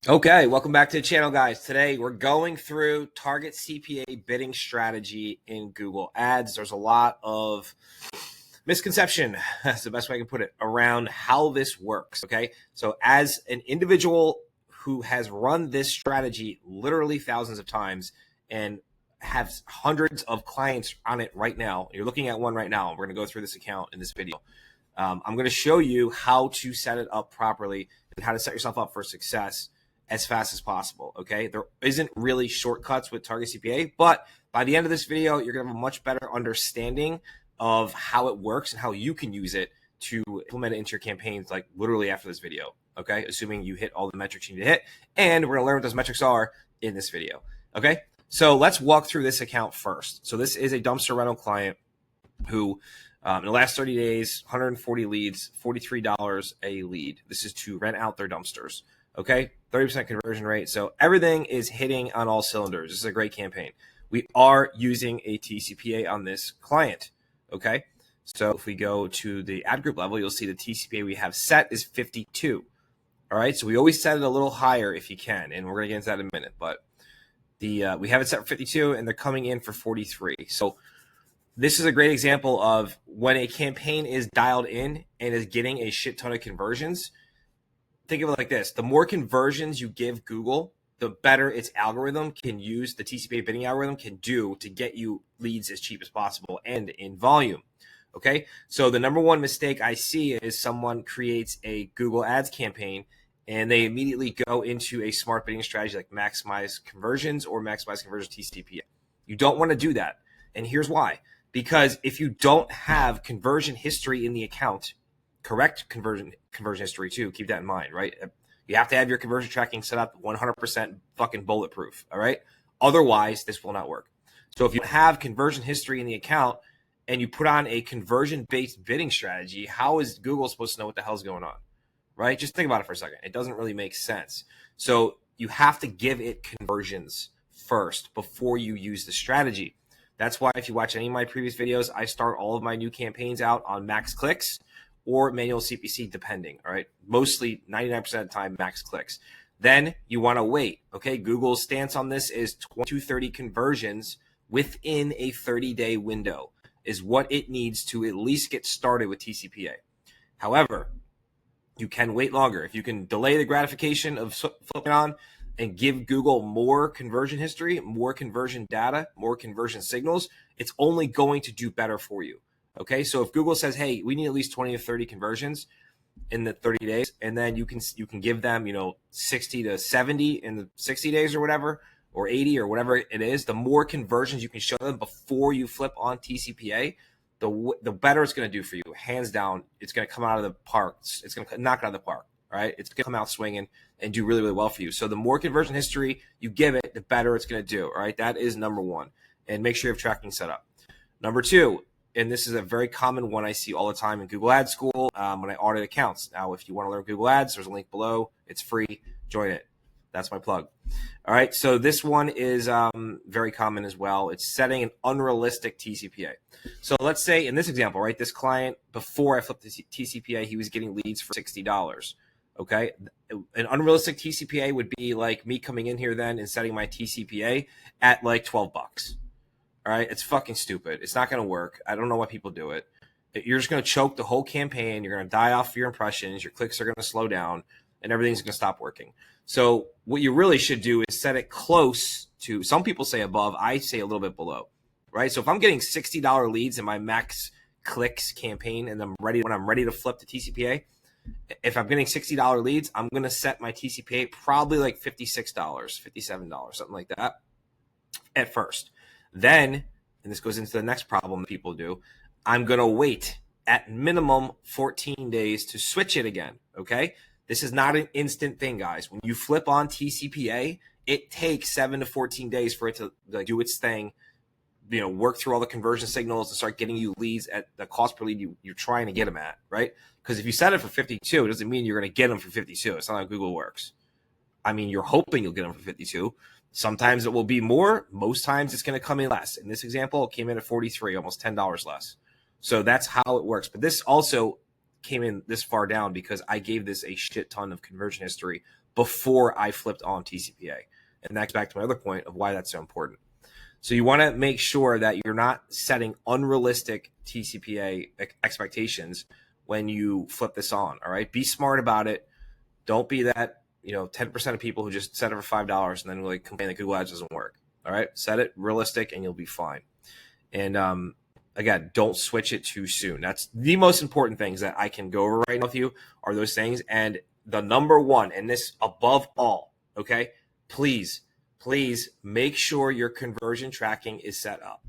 Okay, welcome back to the channel, guys. Today we're going through Target CPA bidding strategy in Google Ads. There's a lot of misconception, that's the best way I can put it, around how this works, okay? So as an individual who has run this strategy literally thousands of times and has hundreds of clients on it right now, you're looking at one right now, we're gonna go through this account in this video. I'm gonna show you how to set it up properly and how to set yourself up for success as fast as possible, okay? There isn't really shortcuts with Target CPA, but by the end of this video, you're gonna have a much better understanding of how it works and how you can use it to implement it into your campaigns, like literally after this video, okay? Assuming you hit all the metrics you need to hit, and we're gonna learn what those metrics are in this video, okay? So let's walk through this account first. So this is a dumpster rental client who in the last 30 days, 140 leads, $43 a lead. This is to rent out their dumpsters. Okay, 30% conversion rate. So everything is hitting on all cylinders. This is a great campaign. We are using a TCPA on this client. Okay, so if we go to the ad group level, you'll see the TCPA we have set is 52. All right, so we always set it a little higher if you can, and we're gonna get into that in a minute. But we have it set for 52, and they're coming in for 43. So this is a great example of when a campaign is dialed in and is getting a shit ton of conversions. Think of it like this. The more conversions you give Google, the better its algorithm can use, the TCPA bidding algorithm can do to get you leads as cheap as possible and in volume. Okay, so the number one mistake I see is someone creates a Google Ads campaign and they immediately go into a smart bidding strategy like maximize conversions or maximize conversions TCPA. You don't want to do that. And here's why. Because if you don't have conversion history in the account, correct conversion history too, keep that in mind, right? You have to have your conversion tracking set up 100% fucking bulletproof, all right? Otherwise, this will not work. So if you have conversion history in the account and you put on a conversion-based bidding strategy, how is Google supposed to know what the hell's going on, right? Just think about it for a second. It doesn't really make sense. So you have to give it conversions first before you use the strategy. That's why if you watch any of my previous videos, I start all of my new campaigns out on max clicks or manual CPC, depending, all right? Mostly 99% of the time, max clicks. Then you want to wait, okay? Google's stance on this is 20 to 30 conversions within a 30-day window is what it needs to at least get started with TCPA. However, you can wait longer. If you can delay the gratification of flipping on and give Google more conversion history, more conversion data, more conversion signals, it's only going to do better for you. Okay, so if Google says, hey, we need at least 20 to 30 conversions in the 30 days, and then you can give them, 60 to 70 in the 60 days or whatever, or 80 or whatever it is, the more conversions you can show them before you flip on TCPA, the better it's going to do for you. Hands down, it's going to come out of the park. It's going to knock it out of the park. All right, it's going to come out swinging and do really, really well for you. So the more conversion history you give it, the better it's going to do. All right, that is number one. And make sure you have tracking set up. Number two, and this is a very common one I see all the time in Google Ads School when I audit accounts. Now, if you want to learn Google Ads, there's a link below. It's free. Join it. That's my plug. All right, so this one is very common as well. It's setting an unrealistic TCPA. So let's say in this example, right, this client, before I flipped the TCPA, he was getting leads for $60. Okay, an unrealistic TCPA would be like me coming in here then and setting my TCPA at like $12. All right, it's fucking stupid. It's not going to work. I don't know why people do it. You're just going to choke the whole campaign. You're going to die off your impressions. Your clicks are going to slow down, and everything's going to stop working. So what you really should do is set it close to, some people say above, I say a little bit below, right? So if I'm getting $60 leads in my max clicks campaign and when I'm ready to flip the TCPA, if I'm getting $60 leads, I'm going to set my TCPA probably like $56, $57, something like that at first. Then, and this goes into the next problem that people do, I'm going to wait at minimum 14 days to switch it again, okay? This is not an instant thing, guys. When you flip on TCPA, it takes 7 to 14 days for it to do its thing, work through all the conversion signals and start getting you leads at the cost per lead you're trying to get them at, right? Because if you set it for 52, it doesn't mean you're going to get them for 52. It's not how Google works. I mean, you're hoping you'll get them for 52. Sometimes it will be more. Most times it's going to come in less. In this example, it came in at 43, almost $10 less. So that's how it works. But this also came in this far down because I gave this a shit ton of conversion history before I flipped on TCPA. And that's back to my other point of why that's so important. So you want to make sure that you're not setting unrealistic TCPA expectations when you flip this on. All right. Be smart about it. Don't be that, 10% of people who just set it for $5 and then really complain that Google Ads doesn't work. All right. Set it realistic and you'll be fine. And again, don't switch it too soon. That's the most important things that I can go over right now with you are those things. And the number one, and this above all, okay, please make sure your conversion tracking is set up.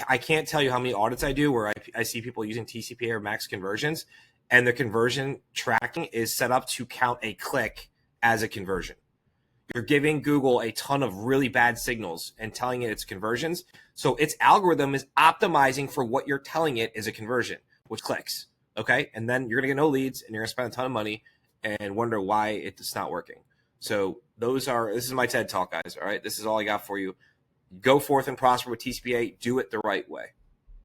I can't tell you how many audits I do where I see people using TCPA or max conversions and the conversion tracking is set up to count a click as a conversion. You're giving Google a ton of really bad signals and telling it it's conversions. So its algorithm is optimizing for what you're telling it is a conversion, which clicks. Okay. And then you're going to get no leads and you're going to spend a ton of money and wonder why it's not working. So this is my TED talk, guys. All right. This is all I got for you. Go forth and prosper with TCPA. Do it the right way.